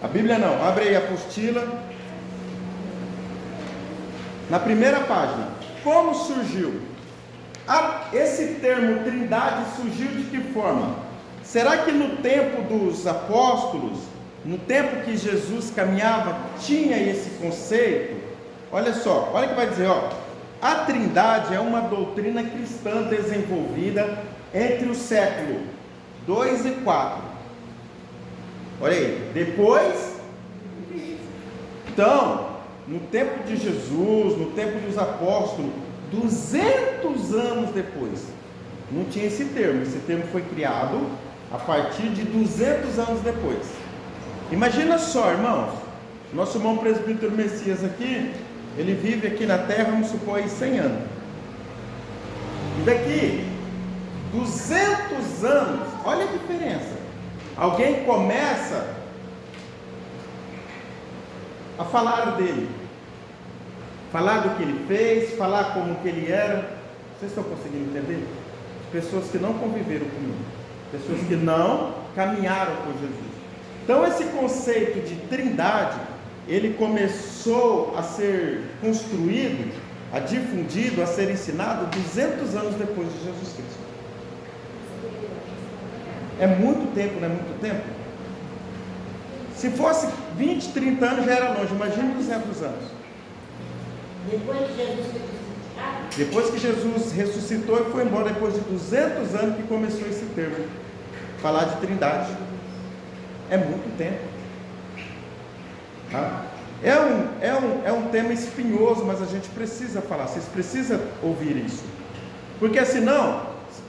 A Bíblia não, abre aí a apostila. Na primeira página, como surgiu? Esse termo trindade surgiu de que forma? Será que no tempo dos apóstolos, no tempo que Jesus caminhava, tinha esse conceito? Olha só, olha o que vai dizer, ó. A trindade é uma doutrina cristã desenvolvida entre o século 2 e 4. Olha aí, depois, então, no tempo de Jesus, no tempo dos apóstolos, 200 anos depois, não tinha esse termo foi criado a partir de 200 anos depois. Imagina só, irmãos, nosso irmão presbítero Messias aqui, ele vive aqui na terra, vamos supor aí 100 anos, e daqui 200 anos, olha a diferença. Alguém começa a falar dele, falar do que ele fez, falar como que ele era. Vocês estão conseguindo entender? Pessoas que não conviveram comigo, pessoas que não caminharam com Jesus. Então esse conceito de trindade, ele começou a ser construído, a difundido, a ser ensinado 200 anos depois de Jesus Cristo. É muito tempo, não é muito tempo? Se fosse 20, 30 anos já era longe, imagine 200 anos. Depois que Jesus ressuscitou e foi embora, depois de 200 anos que começou esse termo, falar de trindade. É muito tempo. Tá? É um tema espinhoso, mas a gente precisa falar, vocês precisam ouvir isso. Porque senão,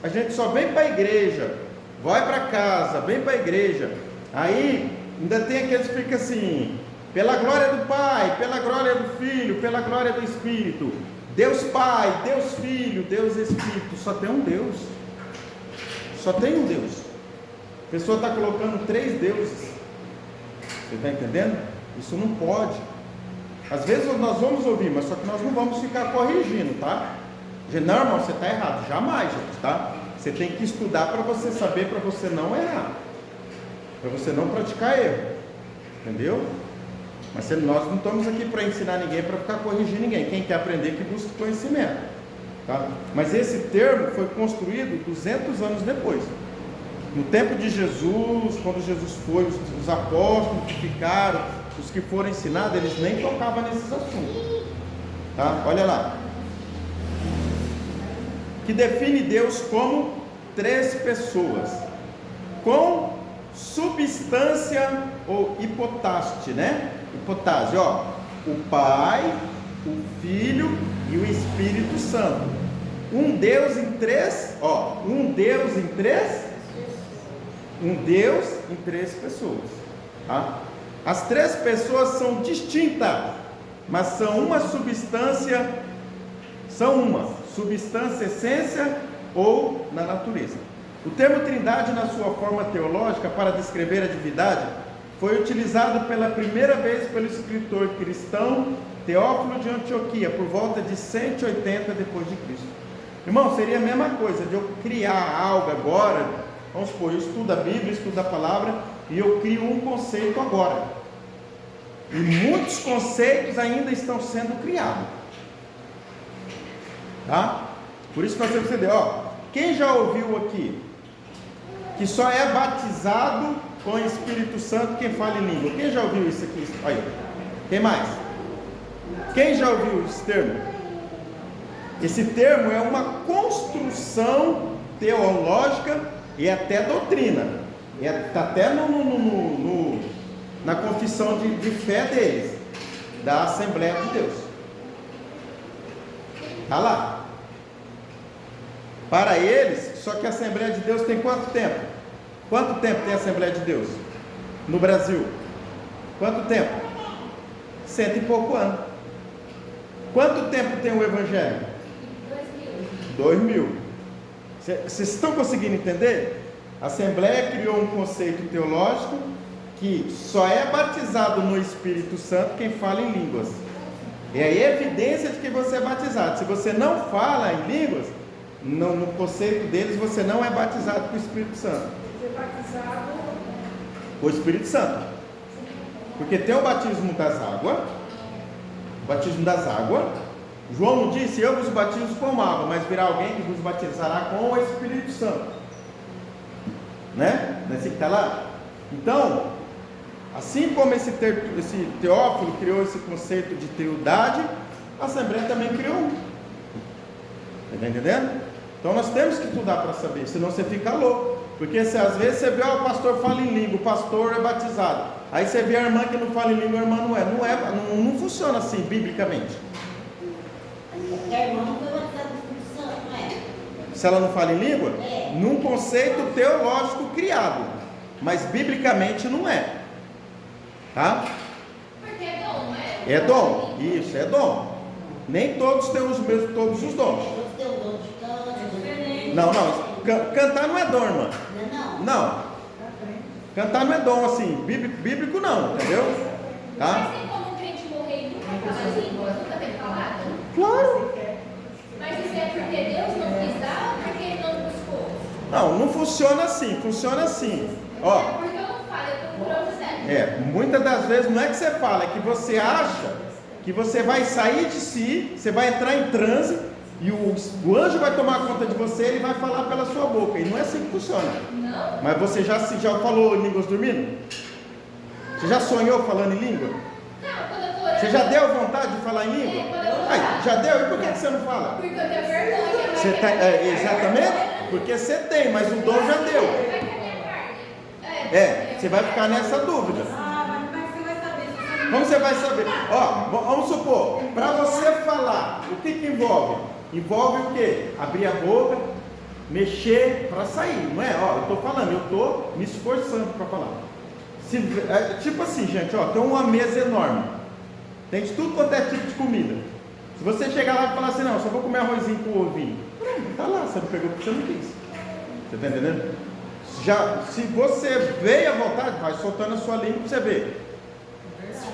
a gente só vem para a igreja, vai para casa, vem para a igreja, aí ainda tem aqueles que ficam assim, pela glória do Pai, pela glória do Filho, pela glória do Espírito, Deus Pai, Deus Filho, Deus Espírito, só tem um Deus, só tem um Deus. A pessoa está colocando 3 deuses, você está entendendo? Isso não pode. Às vezes nós vamos ouvir, mas só que nós não vamos ficar corrigindo, tá? Não, irmão, você está errado, jamais, gente, tá? Você tem que estudar para você saber, para você não errar, para você não praticar erro, entendeu? Mas nós não estamos aqui para ensinar ninguém, para ficar corrigindo ninguém. Quem quer aprender, que busque conhecimento, tá? Mas esse termo foi construído 200 anos depois. No tempo de Jesus, quando Jesus foi, os apóstolos que ficaram, os que foram ensinados, eles nem tocavam nesses assuntos, tá? Olha lá, que define Deus como 3 pessoas, com substância ou hipotáste, né? Hipotáse, ó, o Pai, o Filho e o Espírito Santo. Um Deus em 3, ó, um Deus em 3 pessoas, tá? As 3 pessoas são distintas, mas são uma substância, essência ou na natureza. O termo trindade, na sua forma teológica, para descrever a divindade, foi utilizado pela primeira vez pelo escritor cristão Teófilo de Antioquia, por volta de 180 depois de Cristo. Irmão, seria a mesma coisa de eu criar algo agora, vamos supor, eu estudo a Bíblia, estudo a palavra, e eu crio um conceito agora. E muitos conceitos ainda estão sendo criados. Tá? Por isso nós temos que entender, ó, quem já ouviu aqui que só é batizado com o Espírito Santo quem fala em língua? Quem já ouviu isso aqui? Aí. Quem mais? Quem já ouviu esse termo? Esse termo é uma construção teológica e até doutrina. Está até na confissão de fé deles, da Assembleia de Deus. Está lá. Para eles, só que a Assembleia de Deus tem quanto tempo? Quanto tempo tem a Assembleia de Deus no Brasil? Quanto tempo? 100 e pouco anos. Quanto tempo tem o Evangelho? 2000. Vocês estão conseguindo entender? A Assembleia criou um conceito teológico que só é batizado no Espírito Santo quem fala em línguas. É a evidência de que você é batizado. Se você não fala em línguas, no conceito deles, você não é batizado com o Espírito Santo. Ser batizado com o Espírito Santo. Porque tem o batismo das águas, João não disse, eu vos batizo com água, mas virá alguém que vos batizará com o Espírito Santo. Né? Não é assim que está lá? Então, assim como esse Teófilo criou esse conceito de trindade, a Assembleia também criou um. Está entendendo? Então nós temos que estudar para saber, senão você fica louco. Porque se às vezes você vê, o pastor fala em língua, o pastor é batizado. Aí você vê a irmã que não fala em língua, a irmã não funciona assim, biblicamente. A irmã não foi batizada no Espírito Santo, não é? Se ela não fala em língua? É. Num conceito teológico criado, mas biblicamente não é. Tá? Porque é dom, não é? É dom, isso, é dom. Nem todos têm todos os dons. Todos têm o dom de canto, Não, cantar não é dom, irmã. Não. Cantar não é dom assim, bíblico não, entendeu? Mas Tá? tem como um crente morrer e nunca falar língua, nunca ter falado? Claro. Mas isso é porque Deus não quis dar ou porque ele não buscou? Não funciona assim, funciona assim. Ó, É porque eu não falo, eu estou por onde é. muitas das vezes não é que você fala, é que você acha que você vai sair de si, você vai entrar em transe e o anjo vai tomar conta de você e ele vai falar pela sua boca. E não é assim que funciona. Não? Mas você já falou em línguas dormindo? Você já sonhou falando em língua? Não, quando eu estou orando. Você já deu vontade de falar em língua? quando eu Ai, já deu? E por que você não fala? Porque eu tenho vergonha. Você exatamente? Porque você tem, mas o dom já deu. Vai que é minha carne. Você vai ficar nessa dúvida. Mas como é que você vai saber se você não... Como você vai saber? Vamos supor, para você falar, o que envolve? Envolve o quê? Abrir a boca, mexer para sair, não é? Eu estou falando, eu estou me esforçando para falar. Tipo assim, gente, tem uma mesa enorme, tem de tudo quanto é tipo de comida. Se você chegar lá e falar assim, não, só vou comer arrozinho com ovinho, pronto, tá lá, você não pegou porque você não quis. Você está entendendo? Se você veio à vontade, vai soltando a sua língua para você ver.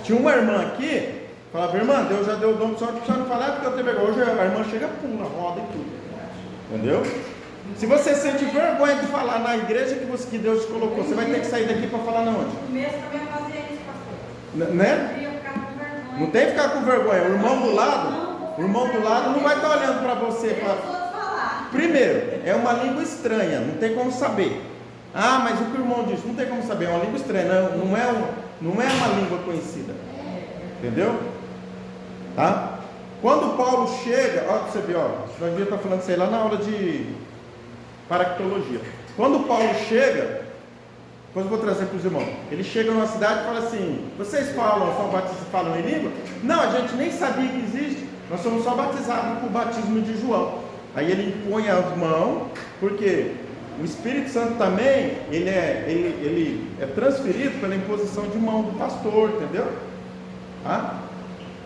Tinha uma irmã aqui, falava, irmã, Deus já deu o dom, só que você não falar porque eu tenho vergonha. Hoje a irmã chega, pula, roda e tudo. Entendeu? Se você sente vergonha de falar na igreja que Deus te colocou, você vai ter que sair daqui para falar na onde? No começo também eu fazia isso, pastor. Né? Eu ficava com vergonha. Não tem que ficar com vergonha. O irmão do lado não vai estar olhando para você. Falar. Primeiro, é uma língua estranha, não tem como saber. Mas o que o irmão disse, não tem como saber, é uma língua estranha, não é uma língua conhecida. Entendeu? Tá? Quando Paulo chega, olha para você ver, nós devia estar falando isso aí lá na aula de paractologia. Quando Paulo chega, depois eu vou trazer para os irmãos, ele chega numa cidade e fala assim, vocês falam em língua? Não, a gente nem sabia que existe, nós somos só batizados com o batismo de João. Aí ele impõe as mãos, porque o Espírito Santo também, ele é transferido pela imposição de mão do pastor, entendeu? Tá?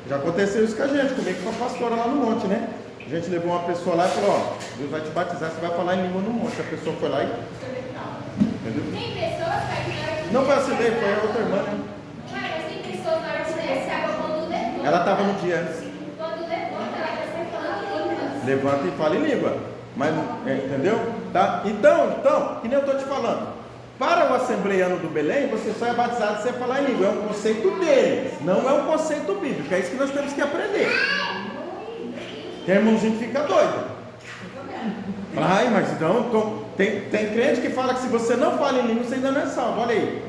Já aconteceu isso com a gente, comigo com a pastora lá no monte, né? A gente levou uma pessoa lá e falou, Deus vai te batizar, você vai falar em língua no monte. A pessoa foi lá e... Entendeu? Tem pessoas, pai, que na hora que Não foi assim, foi a outra irmã, né? Mas tem pessoas na hora que desce água quando levanta. Ela estava no dia antes. Quando levanta, ela já sai falando línguas. Levanta e fala em língua. Mas, entendeu? Tá? Então, que nem eu estou te falando. Para o assembleiano do Belém, você só é batizado se você falar em língua. É um conceito dele, não é um conceito bíblico. É isso que nós temos que aprender. Tem irmãozinho que fica doido. Mas então tem crente que fala que se você não fala em língua, você ainda não é salvo. Olha aí.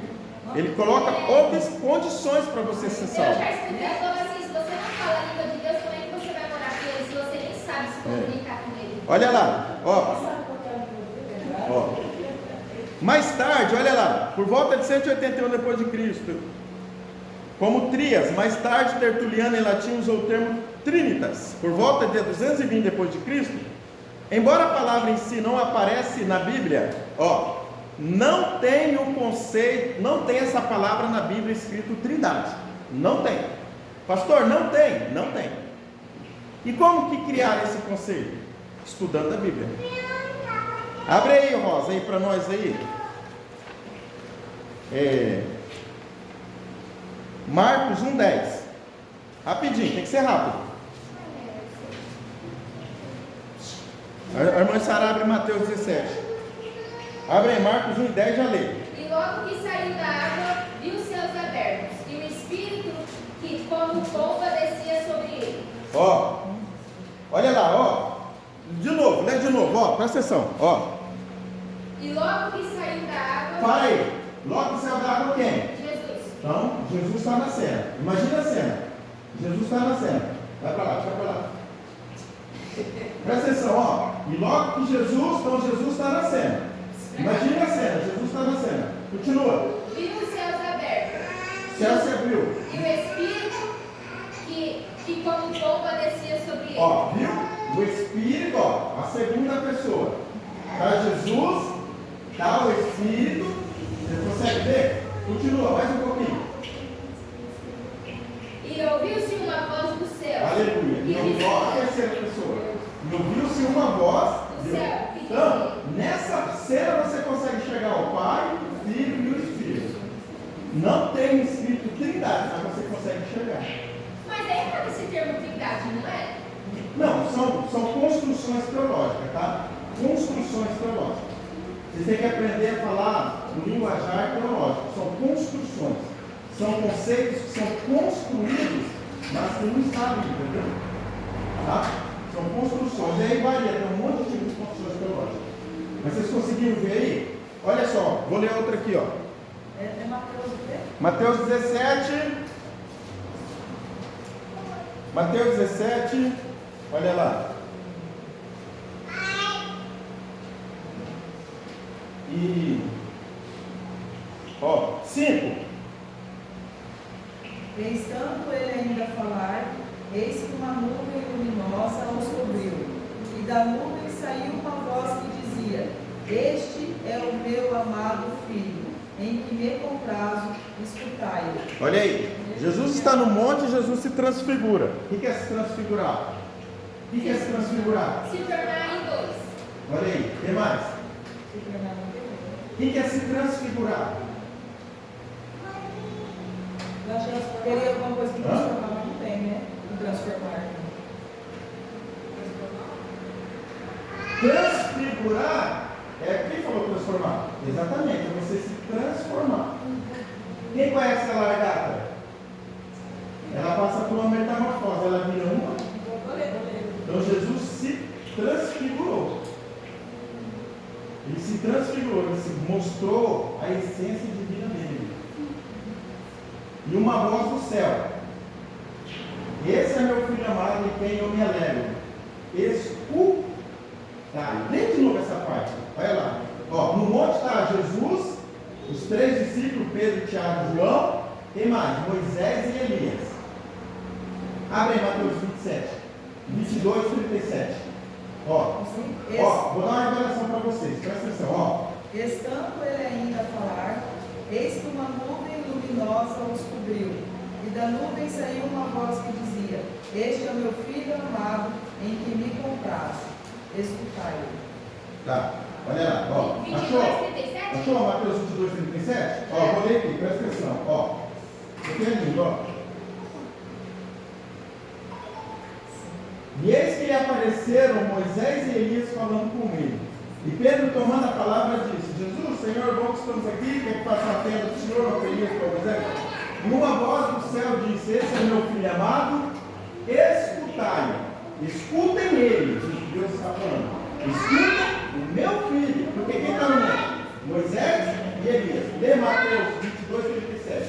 Ele coloca outras condições para você ser Eu salvo. já escutei falando assim, se você não fala a língua de Deus, como é que você vai morar com ele se você nem sabe se comunicar com ele? Olha lá, ó. Mais tarde, olha lá, por volta de 181 depois de Cristo, como Trias, mais tarde Tertuliano em latim usou o termo Trinitas, por volta de 220 depois de Cristo, embora a palavra em si não aparece na Bíblia, não tem o conceito, não tem essa palavra na Bíblia escrito Trindade, não tem. Pastor, não tem, não tem. E como que criaram esse conceito? Estudando a Bíblia. Abre aí, Rosa, aí para nós aí. Marcos 1:10. Rapidinho, tem que ser rápido. A irmã Sara abre Mateus 17. Abre aí, Marcos 1:10, já lê. E logo que saiu da água, viu os céus abertos, e o presta atenção, ó. E logo que saiu da água. Para aí, logo que saiu da água quem? Jesus. Então, Jesus está na cena. Imagina a cena. Jesus está na cena. Vai para lá, vai para lá. Presta atenção, ó. E logo que Jesus está na cena. Imagina a cena, Jesus está na cena. Continua. Viu os céus abertos. O céu se abriu. E o Espírito que como pomba descia sobre ele. Ó, viu? O Espírito, ó, a segunda pessoa. Está Jesus, está o Espírito. Você consegue ver? Continua, mais um pouquinho. E ouviu-se uma voz do céu. Aleluia. Que E ouviu a dizia, terceira pessoa. E ouviu-se uma voz. do céu. Que Então, dizia, nessa cena você consegue chegar ao Pai, o Filho e o Espírito. Não tem Espírito Trindade, mas você consegue chegar. mas é errado esse termo trindade, não é? Não, são construções teológicas, tá? Construções teológicas. Você tem que aprender a falar no linguajar teológico. São construções. São conceitos que são construídos, mas que não estão ali, entendeu? Tá? São construções. E aí varia, tem um monte de tipos de construções teológicas. Mas vocês conseguiram ver aí? Olha só, vou ler outra aqui, ó. É Mateus o quê? Mateus 17. Mateus 17. Olha lá. E. Ó, 5. Estando ele ainda a falar, eis que uma nuvem luminosa os cobriu, e da nuvem saiu uma voz que dizia: Este é o meu amado filho, em que me comprazo, escutai-o. Olha aí. Jesus está no monte e Jesus se transfigura. O que é se transfigurar? O que é se transfigurar? Se tornar em dois. Olha aí, tem mais. O que é se transfigurar? Eu acho que teria alguma coisa que transformar, mas não tem, né? O transformar. Transfigurar é quem falou transformar? Exatamente, é você se transformar. Quem conhece a largata? Ela passa por uma metamorfose, ela vira uma. Então Jesus se transfigurou. Ele se transfigurou, ele se mostrou a essência divina dele. E uma voz do céu: Esse é meu filho amado em quem eu me alegro. Escutai. Lê de novo essa parte. Olha lá. Ó, no monte está Jesus, os 3 discípulos, Pedro, Tiago e João. Tem mais, Moisés e Elias. Abre aí Mateus 27, 22, 37. Ó, vou dar uma revelação para vocês, presta atenção, ó. Estando ele ainda a falar, eis que uma nuvem luminosa os cobriu, e da nuvem saiu uma voz que dizia: Este é o meu filho amado, em que me comprazo, escutai-o. Tá, olha lá, ó. 22, 37? Achou Mateus 22, 37? Ó, vou ler aqui, presta atenção, ó. Aqui é lindo, ó. E eis que lhe apareceram Moisés e Elias falando com ele. E Pedro, tomando a palavra, disse: Jesus, Senhor, bom que estamos aqui, quer que faça a tenda do Senhor, não Elias para Moisés? E uma voz do céu disse: Esse é meu filho amado, escutai-o. Escutem ele, Deus está falando. Escutem o meu filho, porque quem está no mundo? Moisés e Elias. Lê Mateus 22, 37.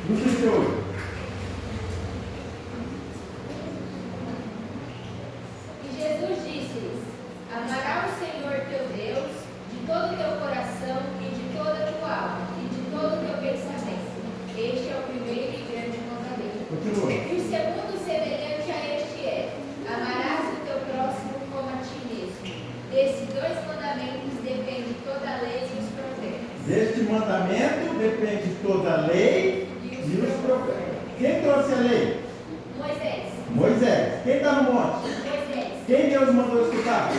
No 38. Jesus disse-lhes: Amarás o Senhor teu Deus de todo o teu coração e de toda a tua alma e de todo o teu pensamento. Este é o primeiro e grande mandamento. Continua. E o segundo semelhante a este é: amarás o teu próximo como a ti mesmo. Desses 2 mandamentos depende toda a lei e os profetas. Deste mandamento depende toda a lei e os profetas. Quem trouxe a lei? Moisés. Moisés. Quem está no monte? Moisés. Quem Deus mandou escutar?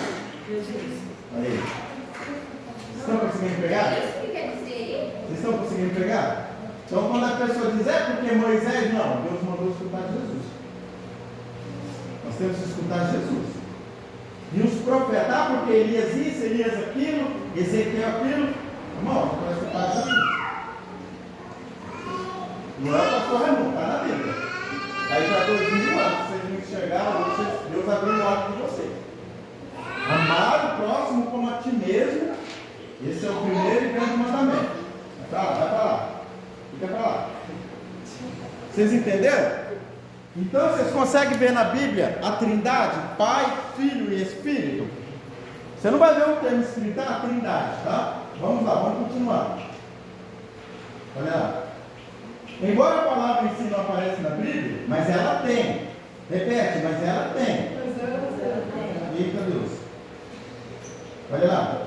Jesus. Olha aí. Vocês estão conseguindo pegar? É isso que quer dizer? Vocês estão conseguindo pegar? Então, quando a pessoa diz, é porque Moisés, não, Deus mandou escutar Jesus. Nós temos que escutar Jesus. E os profetas, porque Elias isso, Elias aquilo, Ezequiel aquilo, irmão, vai escutar Jesus. Não é o pastor Raimundo, está na Bíblia. Aí já 2000 anos, vocês não enxergaram, Deus abriu o olho de vocês. Amaram próximo como a ti mesmo. Esse é o primeiro e grande mandamento. Vai para lá. Fica para lá. Vocês entenderam? Então vocês conseguem ver na Bíblia a Trindade, Pai, Filho e Espírito? Você não vai ver o termo escrito, tá? A Trindade, tá? Vamos lá, vamos continuar. Olha lá. Embora a palavra em si não apareça na Bíblia, mas ela tem. Repete, mas ela tem. Eita Deus. Olha lá.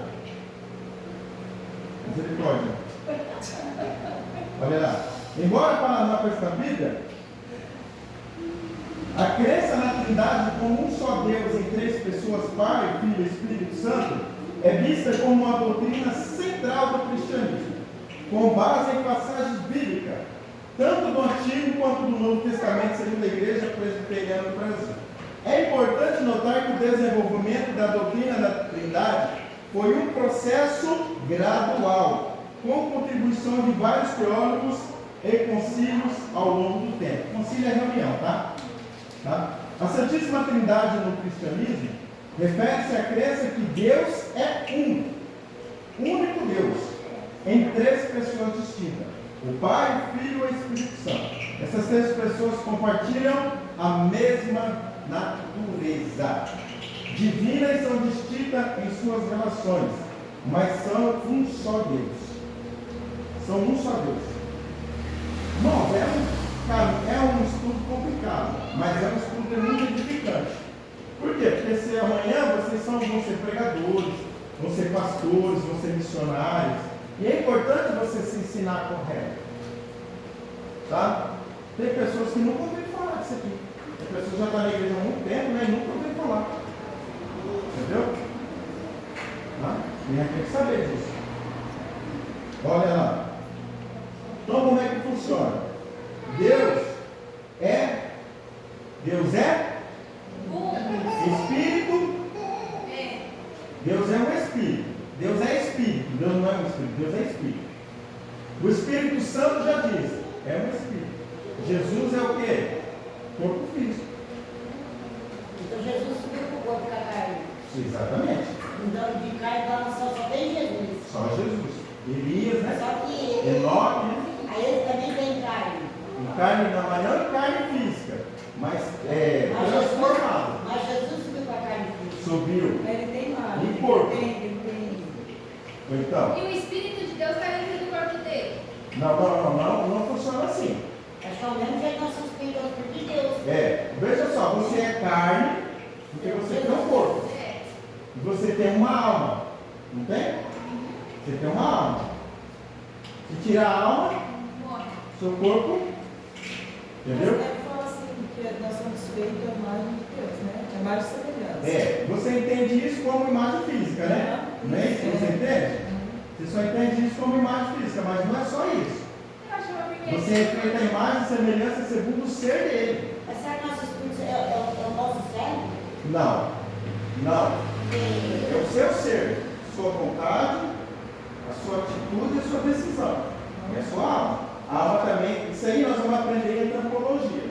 Misericórdia. Olha lá. Embora a palavra não apareça na Bíblia, a crença na Trindade como um só Deus em três pessoas, Pai, Filho e Espírito Santo, é vista como uma doutrina central do cristianismo, com base em passagens bíblicas, tanto do Antigo quanto do Novo Testamento, segundo a Igreja Presbiteriana do Brasil. É importante notar que o desenvolvimento da doutrina da Trindade foi um processo gradual, com contribuição de vários teólogos e concílios ao longo do tempo. Concílio é reunião, tá? A Santíssima Trindade no cristianismo refere-se à crença que Deus é único Deus, em três pessoas distintas: o Pai, o Filho e o Espírito Santo. Essas três pessoas compartilham a mesma natureza divina e são distintas em suas relações, mas são um só Deus. São um só Deus. Irmãos, é um estudo complicado, mas é um estudo muito edificante. Por quê? Porque se amanhã vocês vão ser pregadores, vão ser pastores, vão ser missionários, e é importante você se ensinar correto. Tá? Tem pessoas que nunca ouviram falar disso aqui. Tem pessoas que já estão na igreja há muito tempo, né, e nunca ouviram falar. Entendeu? Tá? Tem que saber disso. Olha lá. Então como é que funciona? Deus é Espírito. Deus é um Espírito. Deus é Espírito. Deus não é um Espírito. Deus é Espírito. O Espírito Santo já diz, é um Espírito. Jesus é o quê? Corpo físico. Então Jesus subiu para o corpo da carne. Exatamente. Então de carne só tem Jesus. Só Jesus. Elias, né? Só que ele, Enoque, né? aí ele também tem carne. Em carne não, mas não em carne física, mas transformado. Mas Jesus subiu para a carne física. Subiu. Ele tem mais. Em corpo. Ele tem. Então, E o Espírito de Deus está dentro do corpo dele. não funciona assim. Acho que ao mesmo jeito nós somos feitos por Deus. Veja só, você é carne, porque você tem um corpo. E você tem uma alma. Não tem? Você tem uma alma. Se tirar a alma, Morre. seu corpo, entendeu? Ele fala assim, que nós somos feitos à imagem de Deus, né? A imagem e semelhança. Você entende isso como imagem física, né? Não é isso que você entende? Você só entende isso como imagem física, mas não é só isso. Eu acho uma primeira. Você é feito a imagem e semelhança segundo o ser dele. Mas será que nosso espírito é o nosso cérebro? Não. É o seu ser, sua vontade, a sua atitude e a sua decisão. É a sua alma. A alma também, isso aí nós vamos aprender em antropologia.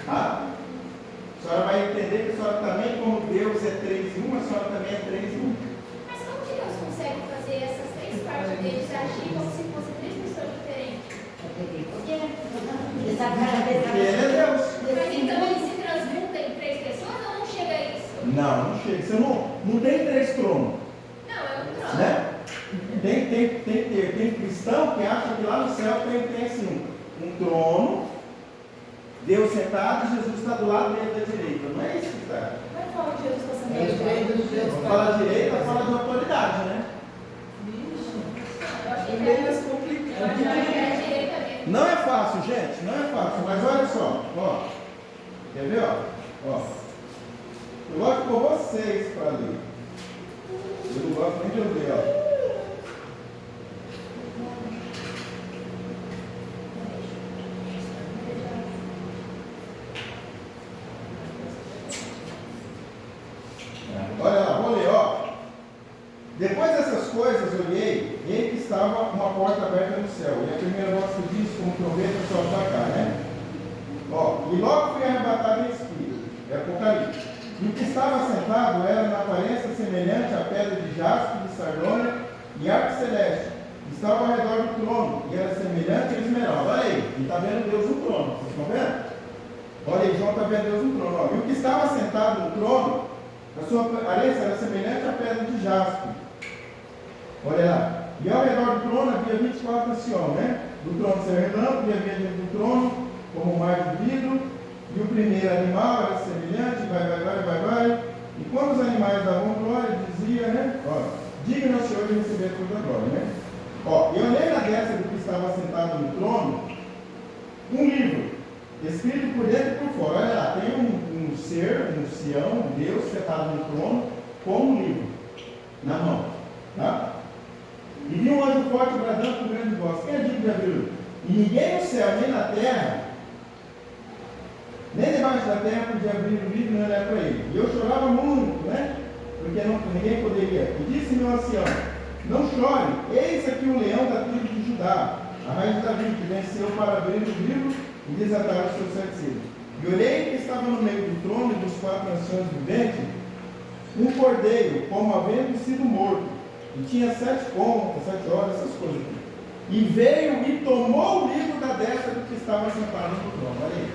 Tá? A senhora vai entender que a senhora também, como Deus é 3 em 1, a senhora também é 3 em 1. Mas como que Deus consegue fazer essas três partes deles agir como se fossem três pessoas diferentes? Porque ele sabe cada vez Porque ele é Deus. Mas então ele se transmuta em três pessoas ou não chega a isso? Não chega. Você não tem 3 tronos. Não, é um trono. Né? Tem cristão que acha que lá no céu tem assim, um trono, Deus sentado e Jesus está do lado dele da direita. Não é isso que está. Como é que fala que Jesus está sendo Não fala direita, fala de autoridade, né? Eu acho que É é. meio mais Eu acho complicado. que é direita mesmo. Não é fácil, gente, não é fácil, mas olha só, ó. Quer ver, ó? Eu gosto com vocês para ler. Eu não gosto nem de ouvir, ó. Olha lá, vou ler, ó. Depois dessas coisas, olhei, e eis que estava uma porta aberta no céu, e a primeira voz que disse como trombeta sobe para cá, né? Ó, e logo fui arrebatado em espírito, é Apocalipse. E o que estava sentado era na aparência semelhante jaspe, de sardônia e arco celeste. Estava ao redor do trono e era semelhante a esmeralda. Olha aí, ele está vendo Deus no trono, vocês estão vendo? Olha aí, João está vendo Deus no trono. Ó. E o que estava sentado no trono, a sua aparência era semelhante à pedra de jaspe. Olha lá. E ao redor do trono havia 24 anciões, né? Do trono ser relâmpago, e havia diante do trono como um mar de vidro. E o primeiro animal era semelhante, vai. E quando os animais davam glória, dizia, né? Ó, digno ao Senhor de receber toda a glória, né? Ó, eu olhei na destra do que estava sentado no trono, um livro, escrito por dentro e por fora. Olha lá, tem um ser, um ancião, um Deus sentado no trono, com um livro na mão, tá? E vi um anjo forte bradando com grande voz. Quem é digno de abrir? E ninguém no céu, nem na terra, nem debaixo da terra podia abrir o livro e não olhar para ele. E eu chorava muito, né? Porque ninguém poderia. E disse meu ancião: não chore, eis aqui o leão da tribo de Judá, a raiz de Davi, que venceu para abrir o livro e desatar os seus 7 selos. E olhei que estava no meio do trono e dos 4 anciões viventes um cordeiro, como havendo sido morto. E tinha 7 pontas, 7 horas, essas coisas. E veio e tomou o livro da destra do que estava sentado no trono. Olha aí.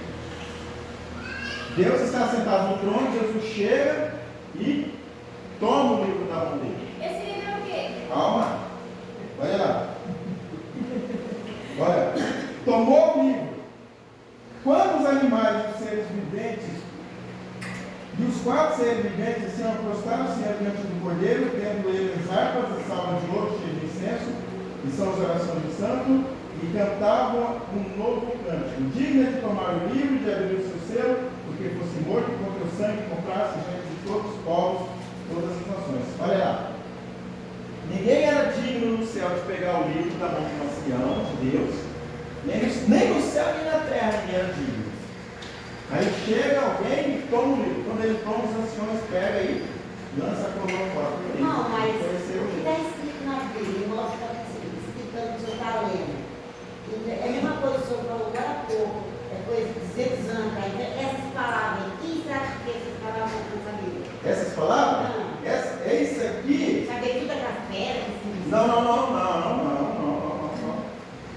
Deus está sentado no trono, Jesus chega e toma o livro da mão dele. Esse livro é o quê? Calma. Olha lá. Olha. Tomou o livro. Quando os animais e os seres viventes e os 4 seres viventes se prostraram-se diante do cordeiro, tendo eles harpas e salvas de ouro cheias de incenso, que são as orações do santo, e cantavam um novo cântico, digno de tomar o livro, de abrir o seu selo, porque fosse morto contra o sangue, comprasse gente de todos os povos, todas as nações. Olha lá. Ninguém era digno no céu de pegar o livro da mão de um ancião, de Deus, nem no céu nem na terra ninguém era digno. Aí chega alguém e toma o livro. Quando ele toma, os anciões pegam e lança a coroa fora. Não, mas o conheceu o que livro. está escrito na Bíblia, nós estamos explicando o que o senhor está lendo. É a mesma coisa que o senhor falou agora há pouco, é coisa de desexame. Essas palavras aqui, será que essas palavras não estão sabendo? Essas palavras? Não. É isso aqui. Saber tudo aquela pedra? Não.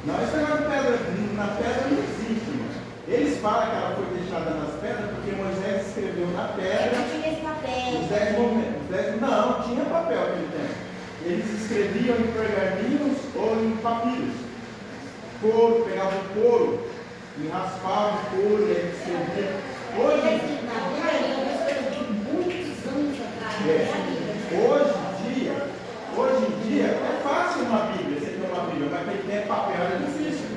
Não, esse negócio de pedra, na pedra não existe, mano. Eles falam que ela foi deixada nas pedras porque Moisés escreveu na pedra. Eu tinha esse papel. Os 10 movimentos. Não, tinha papel naquele tempo. Eles escreviam em pergaminhos ou em papiros. Couro, pegavam couro e raspavam o couro e aí escreviam. Hoje em dia é fácil uma Bíblia, você ter uma Bíblia, mas tem que ter papel é difícil.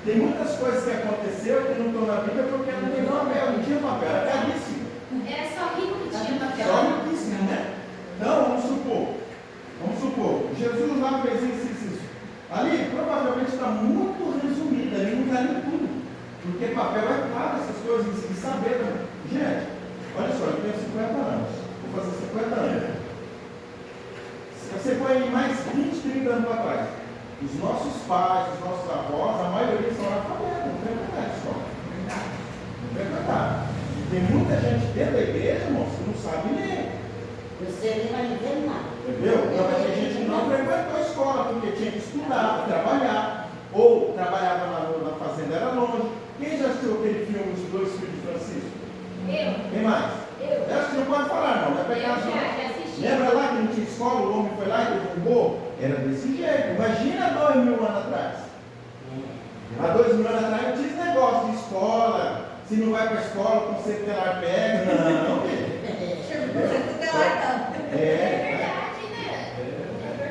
Tem muitas coisas que aconteceram que não estão na Bíblia porque não tem papel, não tinha papel, era caríssimo. Era só rico que tinha papel. Só riquíssimo, né? Então, vamos supor, Jesus lá fez isso. Ali provavelmente está muito resumido, ali não está nem tudo. Porque papel é claro, essas coisas, e saber. Gente, olha só, eu tenho 50 anos, vou fazer 50 anos. Você põe mais 20, 30 anos para trás. Os nossos pais, os nossos avós, a maioria são analfabetos, não é verdade, só. Não é verdade. E tem muita gente dentro da igreja, irmão, que não sabe ler. Você nem vai entender nada. Entendeu? Então, a gente não frequentou a escola, porque tinha que estudar, trabalhar. Ou trabalhava na fazenda, era longe. Quem já assistiu aquele filme Os 2 Filhos de Francisco? Eu. Quem mais? Eu. Essa não pode falar, não. Vai pegar Eu já assisti. Lembra lá que não tinha escola, o homem foi lá e derrubou? Era desse jeito. Imagina 2000 anos atrás. Há 2000 anos atrás não tinha esse negócio de escola. Se não vai para a escola, o conceito telar pega. Não. É verdade, né? É verdade.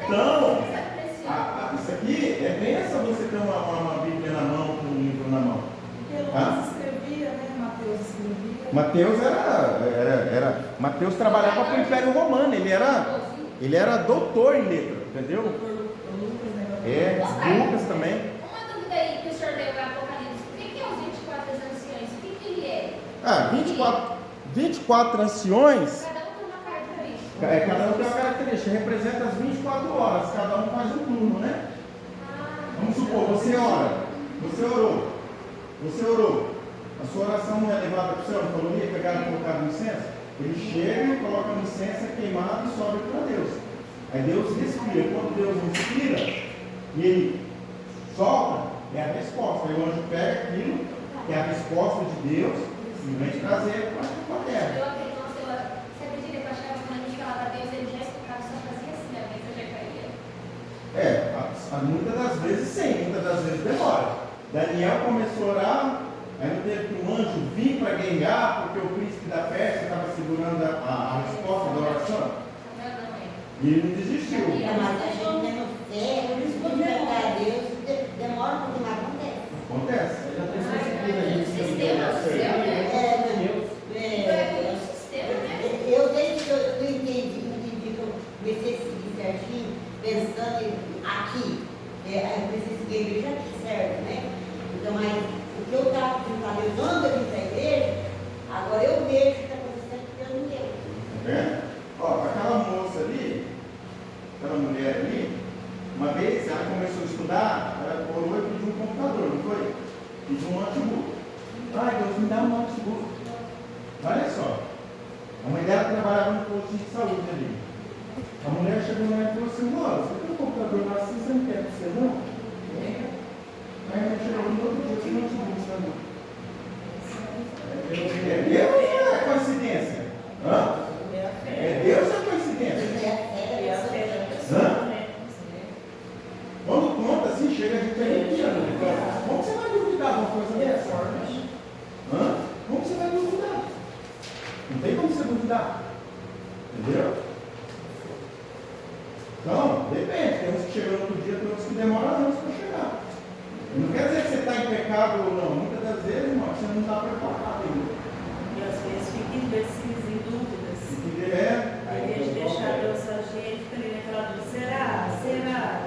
Então, Essa pressão. isso aqui é benção você ter uma Bíblia na mão, com um livro na mão. Porque Lucas escrevia, né? Mateus escrevia. Mateus trabalhava para o Império Romano, ele era doutor em letra, entendeu? Lucas, né? Lucas também. Uma dúvida aí que o senhor deu para Apocalipse. O que é os 24 anciões? O que ele é? 24 anciões, Cada um tem uma característica. cada um tem uma característica, representa as 24 horas, cada um faz um turno, né? Vamos supor, você ora, você orou. A sua oração não é levada para o céu, não falou, ia pegar e colocar no incenso? Ele chega e coloca no incenso queimado e sobe para Deus. Aí Deus respira. Quando Deus respira e Ele solta, é a resposta. Aí o anjo pega aquilo, que é a resposta de Deus, e vem trazer para a terra. Eu acredito, você acredita que eu achava que quando a gente falava Deus, ele já escutava, só fazia assim, a mesa já caía. Muitas das vezes sim, muitas das vezes demora. Daniel começou a orar, aí não teve que um anjo vir para guiar, porque o príncipe da Pérsia estava segurando a resposta da oração. E ele não desistiu. Mas a gente tendo fé, por isso que pegar a Deus, demora um pouquinho, mas acontece. Acontece. Eu desde que eu entendi que eu comecei a seguir certinho, pensando aqui, eu comecei a seguir a igreja aqui, certo, né? Então, mas o que eu estava pedindo para Deus, quando eu vim para a igreja, agora eu vejo que está acontecendo que Deus não deu. Tá vendo? Ó, aquela moça ali, aquela mulher ali, uma vez ela começou a estudar, ela orou e pediu um computador, não foi? Pediu um notebook. Ai, Deus, me dá um notebook. Olha só. A mãe dela trabalhava no posto de saúde ali. A mulher chegou lá e falou assim: Nossa, você tem um computador lá assim, você não quer para você não? Aí ela chegou no outro dia, você não tinha não. É Deus ou é coincidência? Hã? É Deus ou é coincidência? Hã? Quando conta assim, chega a gente arrepiando. Como você vai duvidar de uma coisa dessa? Hã? Como você vai duvidar? Não tem como você duvidar. Entendeu? Então, depende. Tem uns que chegam no outro dia, tem outros que demoram anos para chegar. Não quer dizer que você está em pecado ou não. Muitas das vezes, irmão, você não está preparado ainda. E às vezes fica indeciso, em dúvidas. Em vez de deixar Deus agir, fica ali naquela dúvida. Será?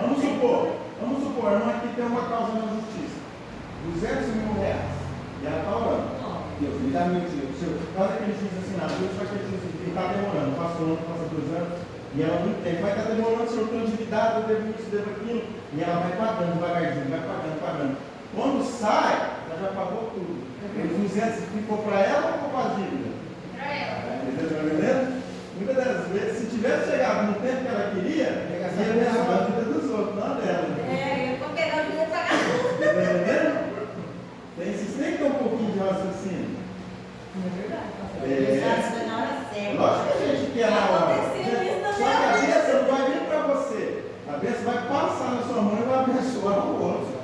Vamos supor, a irmã aqui tem uma causa na justiça. 200 mil reais. E ela está orando. Deus, me dá meu dinheiro. Faz aquele juiz assinado. Deus faz aquele juiz que está demorando. Passa um ano, passa 2 anos. E ela não tem. Vai estar demorando, o senhor está endividado, eu devo isso, devo aquilo. E ela vai pagando devagarzinho, vai pagando. Quando sai, ela já pagou tudo. Os 200 ficou para ela ou ficou para a dívida? Para ela. Está entendendo? Muitas das vezes, se tivesse chegado no tempo que ela queria, ia abençoar a vida dos outros, não a dela. Eu vou pegar o dinheiro e pagar tudo. Está entendendo? Vocês têm que ter um pouquinho de raciocínio. É verdade. É, Na hora certa. lógico que a gente quer na hora. Aconteceu isso na Só que minha a vida. bênção não vai vir para você. A bênção vai passar na sua mão e vai abençoar o outro.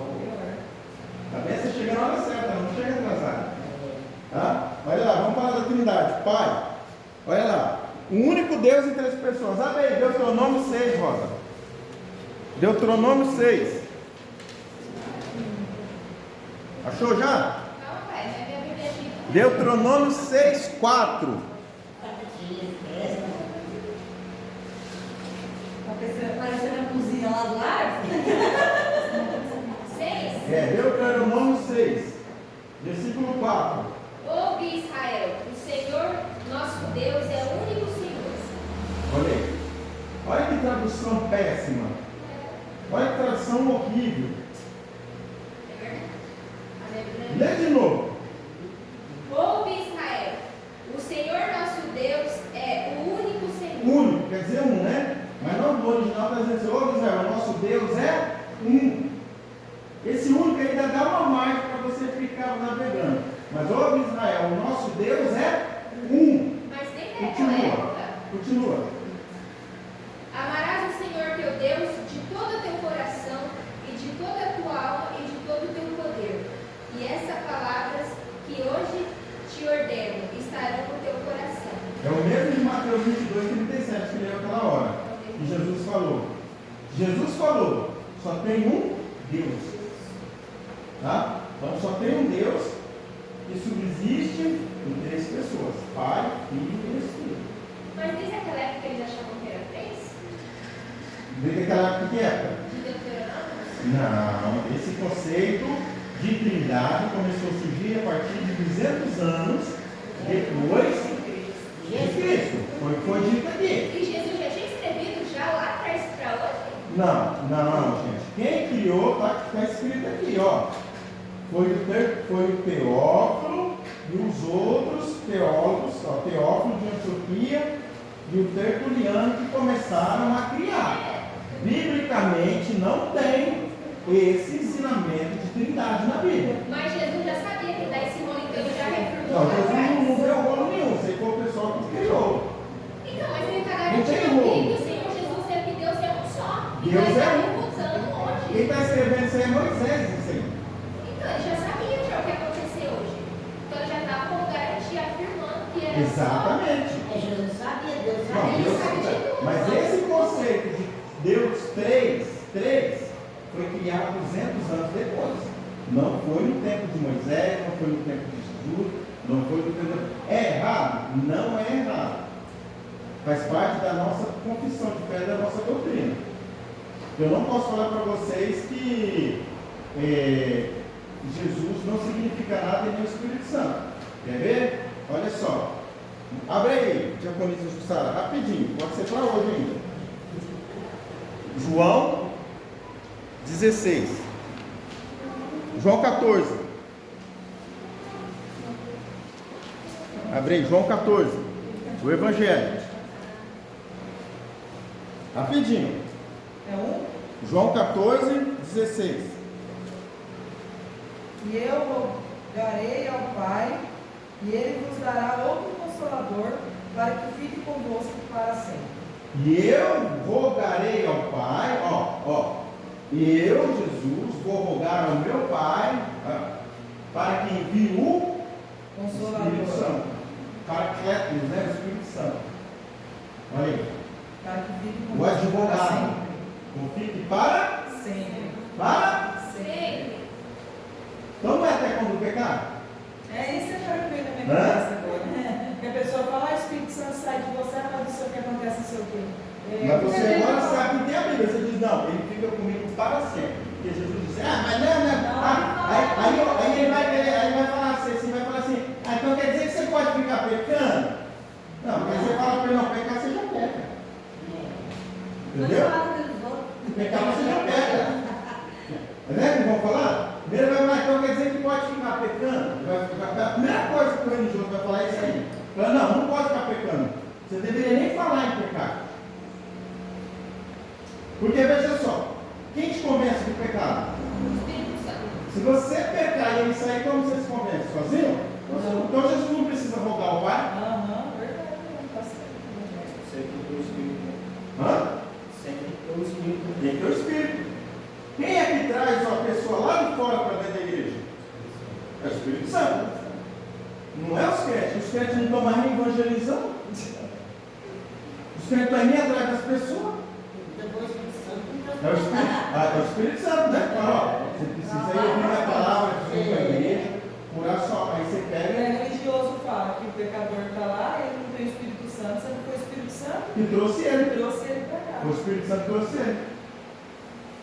A bênção chega na hora certa, ela não chega atrasada. Tá? Olha lá, vamos falar da Trindade. Pai, olha lá. O único Deus em 3 pessoas. Abre aí, Deuteronômio 6, Rosa. Deuteronômio 6. Achou já? Calma, pai, vai ver a Bíblia aqui. Deuteronômio 6, 4. Parecendo a cozinha lá do lar. 6. É, Deuteronômio 6, versículo 4. Ouve, Israel, o Senhor nosso Deus é o único Senhor. Olha aí. Olha que tradução péssima. Olha que tradução horrível. É verdade? Lê de novo. Ouve, Israel, o Senhor nosso Deus é o único Senhor. Único, quer dizer um, né? Mas não no original está dizendo assim: ô Israel, o nosso Deus é um. Esse único ainda dá uma margem para você ficar navegando. Mas ô Israel, o nosso Deus é um. Mas nem naquela época. Continua. Amarás o Senhor teu Deus de todo o teu coração e de toda a tua alma e de todo o teu poder. E essas palavras que hoje te ordeno estarão no teu coração. É o mesmo de Mateus 22, 37 que leu aquela hora. E Jesus falou. Jesus falou, só tem um Deus. Tá? Então só tem um Deus que subsiste em 3 pessoas: Pai, Filho e Espírito. Mas desde aquela época eles achavam que era 3? Desde aquela época, que época? De Deuteronômio? Não, esse conceito de trindade começou a surgir a partir de 200 anos depois de Cristo. Foi dito aqui. E Jesus já tinha escrevido já lá atrás para hoje? Não, gente. Quem criou, está escrito aqui, ó. Foi o Teófilo e os outros teólogos, ó, Teófilo de Antioquia e o Tertuliano que começaram a criar. Biblicamente não tem esse ensinamento de trindade na Bíblia. Mas Jesus já sabia que dar esse rolo, então ele já refirmou Não, lá Jesus atrás. não deu rolo nenhum, isso aí foi o pessoal que criou. Então, mas ele está Não tem garantindo rolo. aqui que o Senhor Jesus sempre que Deus é um só. Então Deus ele está é um. refutando hoje. Quem está escrevendo isso aí é Moisés, isso aí. Então ele já sabia já o que ia acontecer hoje. Então ele já estava com garantia afirmando que era Exatamente. Jesus sabia, Deus Não, sabia. Deus sabe. Mas esse conceito de Deus três, foi criado 200 anos depois. Não foi no tempo de Moisés, não foi no tempo de Jesus, não foi no tempo de... É errado? Não é errado. Faz parte da nossa confissão de fé, da nossa doutrina. Eu não posso falar para vocês que Jesus não significa nada e nem o Espírito Santo. Quer ver? Olha só. Abre aí, diaconisa Jussara, rapidinho, pode ser para hoje ainda. João 16. João 14. Abre aí, João 14. O Evangelho. Rapidinho. É um? João 14, 16. E eu rogarei ao Pai, e Ele vos dará outro Consolador, para que fique convosco para sempre. E eu rogarei ao Pai, e eu, Jesus, vou rogar ao meu Pai, para que envie o Espírito Santo. Paracletos, né? O Espírito Santo. Olha aí. Para que fique O convosco para advogado. sempre. Confie para? Sempre. Para? sempre. Então não é até quando pecar? É isso que eu quero ver na minha cabeça agora. Que a pessoa fala, o Espírito Santo sai de você, mas isso que acontece, não sei o quê. Mas você agora sabe que tem a Bíblia. Você diz, não, ele fica comigo para sempre. Porque Jesus disse, mas não. Aí ele vai falar assim, então quer dizer que você pode ficar pecando? Não, porque você fala para ele não pecar, você já peca. Entendeu? Pecar você já peca. Né que vão falar? Primeiro vai falar, então quer dizer que pode ficar pecando? A primeira coisa que o religioso vai falar é isso aí. Fala, não pode ficar pecando. Você deveria nem falar em pecado. Porque veja só, quem te convence do pecado? Espírito Santo. Se você pecar e ele sair, como você se convence? Sozinho? Então Jesus não precisa rogar ao Pai? Verdade, não tá certo. Sempre pelo Espírito. Hã? Sempre pelo Espírito. Tem que ter o Espírito. Quem é que traz uma pessoa lá de fora para dentro da igreja? É o Espírito Santo. Não é os crentes. Os crentes não estão mais nem evangelizando. Os crentes estão nem atrás das pessoas. Depois o Espírito Santo. É o Espírito Santo, né? Fala, ó, você precisa ir ouvir a palavra, precisa ir para a igreja, curar só. Aí você O pega religioso fala que o pecador está lá, ele não tem o Espírito Santo, sendo que foi o Espírito Santo e trouxe que ele. trouxe ele para cá. O Espírito Santo trouxe ele.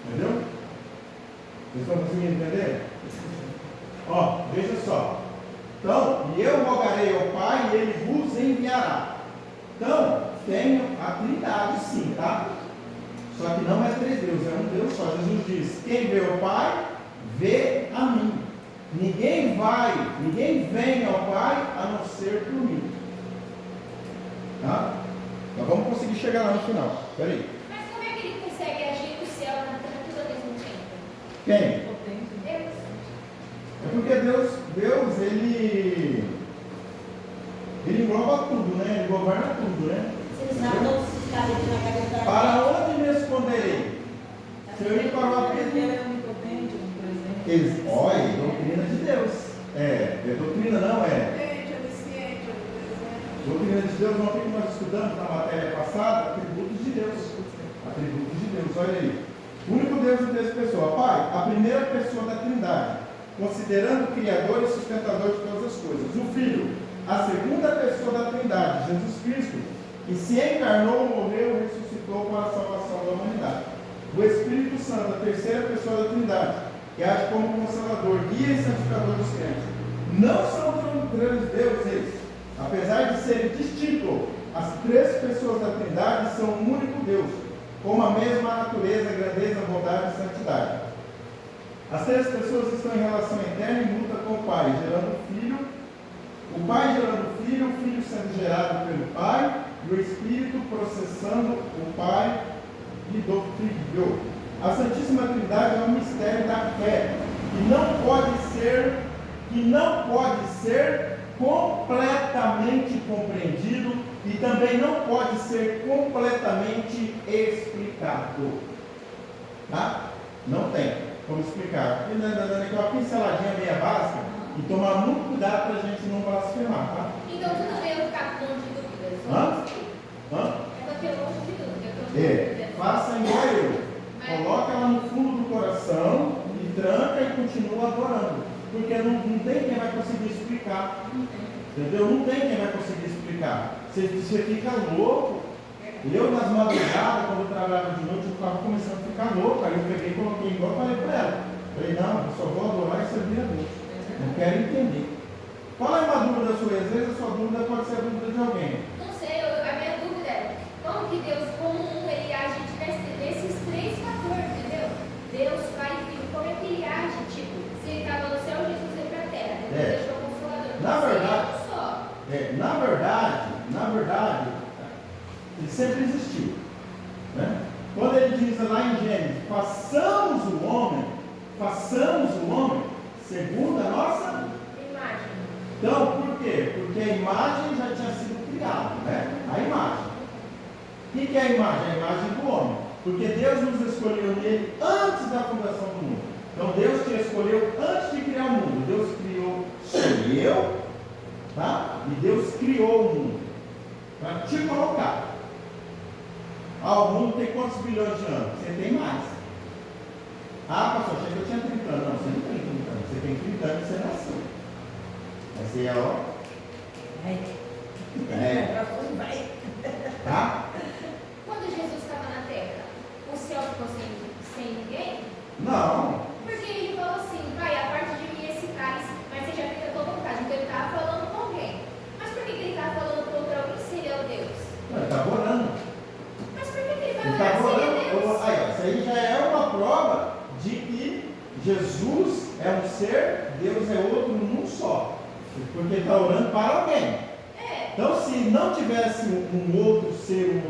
Entendeu? Vocês estão conseguindo entender? Ó, veja só. Então, e eu rogarei ao Pai e ele vos enviará. Então, tenho a Trindade sim, tá? Só que não é três deuses, é um Deus só. Jesus diz, quem vê o Pai, vê a mim. Ninguém vem ao Pai a não ser por mim. Tá? Nós vamos conseguir chegar lá no final. Espera aí. Mas como é que ele consegue agir no céu e na terra tudo ao mesmo tempo? Quem? Potente. Deus. É porque Deus ele engloba tudo, né? Ele governa tudo, né? Você sabe todos esses cabelos na cabeça da Para onde me esconderei? Se eu ir para o abismo, Ele é onipotente, onipresente. olha, doutrina de Deus. É doutrina não é. Doutrina de Deus não é o que nós estudamos na matéria passada, atributos de Deus. Atributos de Deus, olha aí. O único Deus em três pessoas. Pai, a primeira pessoa da Trindade, considerando o Criador e sustentador de todas as coisas. O Filho, a segunda pessoa da Trindade, Jesus Cristo, que se encarnou, morreu e ressuscitou para a salvação da humanidade. O Espírito Santo, a terceira pessoa da Trindade, que age como consolador, guia e santificador dos crentes. Não são três deuses, apesar de serem distintos. As três pessoas da Trindade são um único Deus, com a mesma natureza, grandeza, bondade e santidade. As três pessoas estão em relação eterna e mútua com o Pai, gerando Filho, o Pai gerando o Filho sendo gerado pelo Pai, e o Espírito verdade, é um mistério da fé, que não pode ser completamente compreendido e também não pode ser completamente explicado. Tá? Não tem como explicar. E dando aqui uma pinceladinha meia básica e tomar muito cuidado para a gente não blasfemar. Tá? Então tudo bem eu ficar com um monte de dúvidas? É porque eu gosto de dúvidas. Faça igual eu. Coloca ela no fundo do coração e tranca e continua adorando. Porque não tem quem vai conseguir explicar. Entendeu? Não tem quem vai conseguir explicar. Você fica louco. Eu, nas madrugadas, quando eu trabalhava de noite, eu estava começando a ficar louco. Aí eu peguei e coloquei igual eu falei para ela. Falei, não, eu só vou adorar e servir a Deus. Não quero entender. Qual é uma dúvida sua? Às vezes a sua dúvida pode ser a dúvida de alguém. Não sei, a minha dúvida é como que Deus, ele age nesses três fatores, entendeu? Deus, Pai e Filho, como é que ele age? Tipo, se ele estava no céu, Jesus veio para a terra. Depois deixou o Consolador. Na verdade, ele sempre existiu. Né? Quando ele diz lá em Gênesis, façamos o homem segundo a nossa imagem. Então, por quê? Porque a imagem já tinha sido criada, né? A imagem. O que é a imagem? A imagem do homem. Porque Deus nos escolheu nele antes da fundação do mundo. Então Deus te escolheu antes de criar o mundo. Deus escolheu, tá? E Deus criou o mundo para te colocar. O mundo tem quantos bilhões de anos? Você tem mais. Pastor, achei que eu tinha 30 anos. Não, você não tem 30 anos. Você tem 30 anos e você nasceu. Você é Vai. Tá? Quando Jesus estava na terra, o céu ficou sem ninguém? Não. Porque ele falou assim, Pai, a parte de mim é esse cálice, mas seja feita a tua vontade. Então ele estava falando com alguém. Mas por que ele estava falando contra alguém se ele é o Deus? Ele está orando. Mas por que ele vai Ele orar está se ele é Deus? orando. Isso aí já é uma prova de que Jesus é um ser, Deus é outro num só. Porque ele está orando para alguém. Então, se não tivesse um outro ser,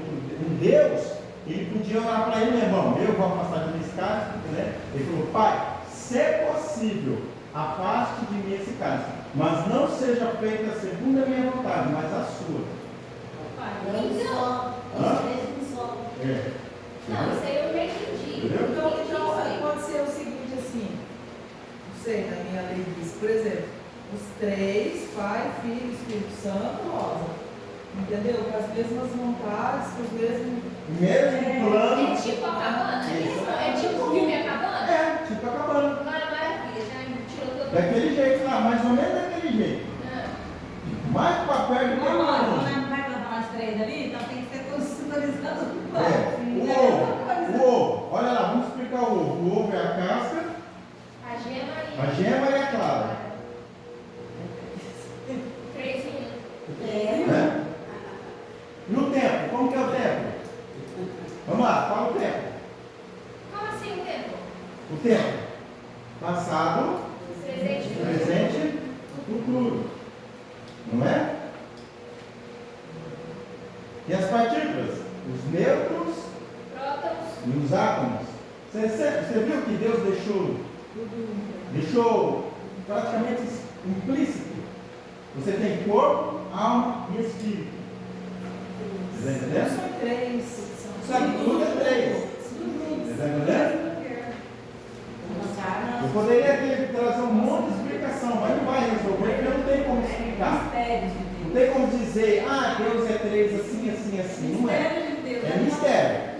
um Deus, ele podia orar para ele, meu irmão, eu vou afastar de mim esse cálice, né? Ele falou, Pai, se é possível, afaste de mim esse cálice, mas não seja feita segundo a minha vontade, mas a sua. Então, Não, isso aí eu já entendi. Então, pode ser o seguinte assim, não sei, na minha lei diz, por exemplo, os três, Pai, Filho, Espírito Santo, Rosa. Entendeu? Com as mesmas vontades, com os mesmos. Mesmo plano. É tipo a cabana? É tipo o filme A Cabana? É, tipo a cabana. Agora, maravilha, já tirou todo Daquele jeito lá, mais ou menos daquele jeito. Mais para perto do que não para vai plantar as três ali, então tem que ser todos sintonizados. O ovo. Olha lá, vamos explicar o ovo. O ovo é a casca, a gema e a clara. 3 em 1. Né? E o tempo? Como que é o tempo? Vamos lá, fala o tempo. Como assim o tempo? O tempo. Passado, presente, futuro. Não é? E as partículas? Os nêutrons Prótons. e os átomos. Você viu que Deus deixou praticamente implícito? Você tem corpo, alma e espírito. Você está entendendo? São três. Só que tudo é três. Você está entendendo? Eu poderia trazer um monte de explicação, mas não vai resolver, porque não tem como explicar. Não tem como dizer, Deus é três assim, assim, assim. Não é. É mistério.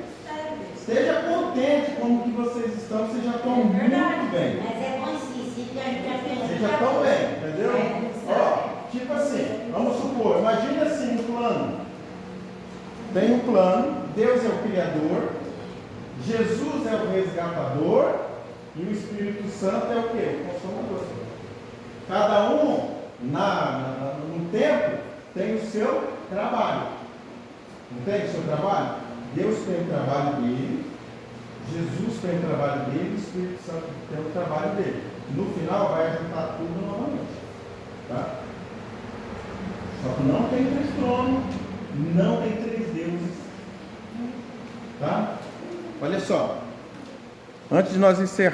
Esteja contente com o que vocês estão, vocês já estão muito bem. Mas é bom sim, que a gente aprende. Vocês já estão bem, entendeu? Tipo assim, vamos supor, imagine assim um plano. Tem um plano, Deus é o Criador, Jesus é o resgatador e o Espírito Santo é o quê? O Consolador. Cada um, no tempo, tem o seu trabalho. Não tem o seu trabalho? Deus tem o trabalho dele, Jesus tem o trabalho dele, o Espírito Santo tem o trabalho dele. No final vai juntar tudo novamente. Tá? Só que não tem 3 tronos, não tem 3 deuses. Tá? Olha só. Antes de nós encerrar,